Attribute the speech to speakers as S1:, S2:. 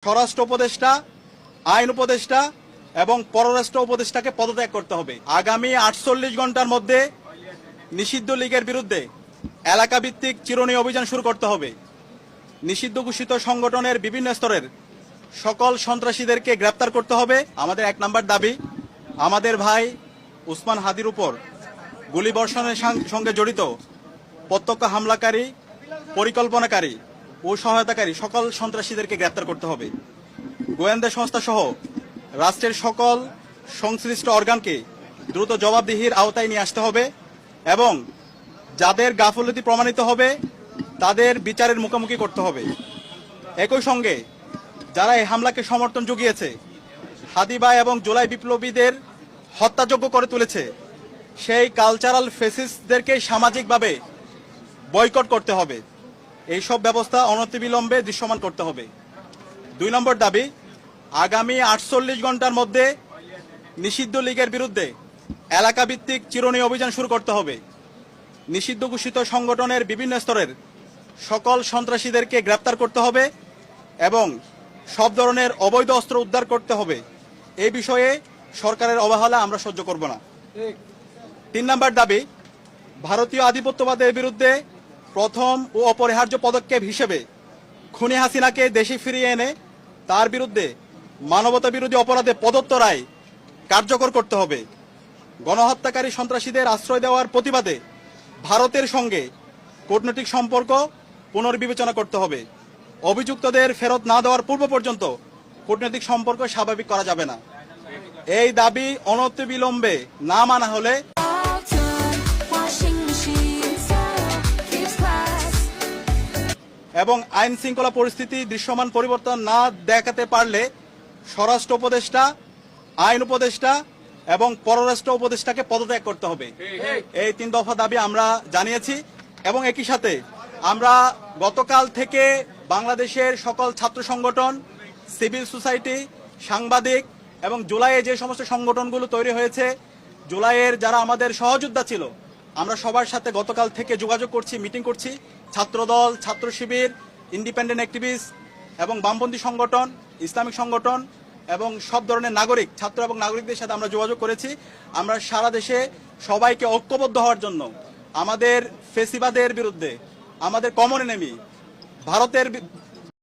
S1: স্বরাষ্ট্র উপদেষ্টা, আইন উপদেষ্টা এবং পররাষ্ট্র উপদেষ্টাকে পদত্যাগ করতে হবে। আগামী 48 ঘন্টার মধ্যে নিষিদ্ধ লীগের বিরুদ্ধে এলাকা ভিত্তিক চিরুনি অভিযান শুরু করতে হবে। নিষিদ্ধ ঘোষিত সংগঠনের বিভিন্ন স্তরের সকল সন্ত্রাসীদেরকে গ্রেপ্তার করতে হবে। আমাদের 1 নম্বর দাবি, আমাদের ভাই উসমান হাদির উপর গুলিবর্ষণের সঙ্গে জড়িত প্রত্যক্ষ হামলাকারী, পরিকল্পনাকারী ও সহায়তাকারী সকল সন্ত্রাসীদেরকে গ্রেপ্তার করতে হবে। গোয়েন্দা সংস্থা সহ রাষ্ট্রের সকল সংশ্লিষ্ট অর্গানকে দ্রুত জবাবদিহির আওতায় নিয়ে আসতে হবে এবং যাদের গাফলতি প্রমাণিত হবে তাদের বিচারের মুখোমুখি করতে হবে। একই সঙ্গে যারা এই হামলাকে সমর্থন জুগিয়েছে, হাদি ভাই এবং জুলাই বিপ্লবীদের হত্যাযোগ্য করে তুলেছে, সেই কালচারাল ফেসিস্টদেরকে সামাজিকভাবে বয়কট করতে হবে। এইসব ব্যবস্থা অনতিবিলম্বে দৃশ্যমান করতে হবে। 2 নম্বর দাবি, আগামী 48 ঘন্টার মধ্যে নিষিদ্ধ লীগের বিরুদ্ধে এলাকা ভিত্তিক চিরুনি অভিযান শুরু করতে হবে। নিষিদ্ধ ঘোষিত সংগঠনের বিভিন্ন স্তরের সকল সন্ত্রাসীদেরকে গ্রেপ্তার করতে হবে এবং সব ধরনের অবৈধ অস্ত্র উদ্ধার করতে হবে। এই বিষয়ে সরকারের অবহেলা আমরা সহ্য করব না। 3 নম্বর দাবি, ভারতীয় আধিপত্যবাদের বিরুদ্ধে প্রথম ও অপরিহার্য পদক্ষেপ হিসেবে খুনি হাসিনাকে দেশে ফিরিয়ে এনে তার বিরুদ্ধে মানবতা বিরোধী অপরাধে প্রদত্ত রায় কার্যকর করতে হবে। গণহত্যাকারী সন্ত্রাসীদের আশ্রয় দেওয়ার প্রতিবাদে ভারতের সঙ্গে কূটনৈতিক সম্পর্ক পুনর্বিবেচনা করতে হবে। অভিযুক্তদের ফেরত না দেওয়ার পূর্ব পর্যন্ত কূটনৈতিক সম্পর্ক স্বাভাবিক করা যাবে না। এই দাবি অনতিবিলম্বে না মানা হলে এবং আইন শৃঙ্খলা পরিস্থিতি দৃশ্যমান পরিবর্তন না দেখাতে পারলে স্বরাষ্ট্র উপদেষ্টা, আইন উপদেষ্টা এবং পররাষ্ট্র উপদেষ্টাকে পদত্যাগ করতে হবে। এই 3 দফা দাবি আমরা জানিয়েছি এবং একই সাথে আমরা গতকাল থেকে বাংলাদেশের সকল ছাত্র সংগঠন, সিভিল সোসাইটি, সাংবাদিক এবং জুলাইয়ে যে সমস্ত সংগঠনগুলো তৈরি হয়েছে, জুলাইয়ের যারা আমাদের সহযোদ্ধা ছিল, আমরা সবার সাথে গতকাল থেকে যোগাযোগ করছি, মিটিং করছি। ছাত্রদল, ছাত্র শিবির, ইন্ডিপেন্ডেন্ট অ্যাক্টিভিস্ট এবং বামপন্থী সংগঠন, ইসলামিক সংগঠন এবং সব ধরনের নাগরিক, ছাত্র এবং নাগরিকদের সাথে আমরা যোগাযোগ করেছি। আমরা সারা দেশে সবাইকে ঐক্যবদ্ধ হওয়ার জন্য আমাদের ফেসিবাদের বিরুদ্ধে, আমাদের কমন এনিমি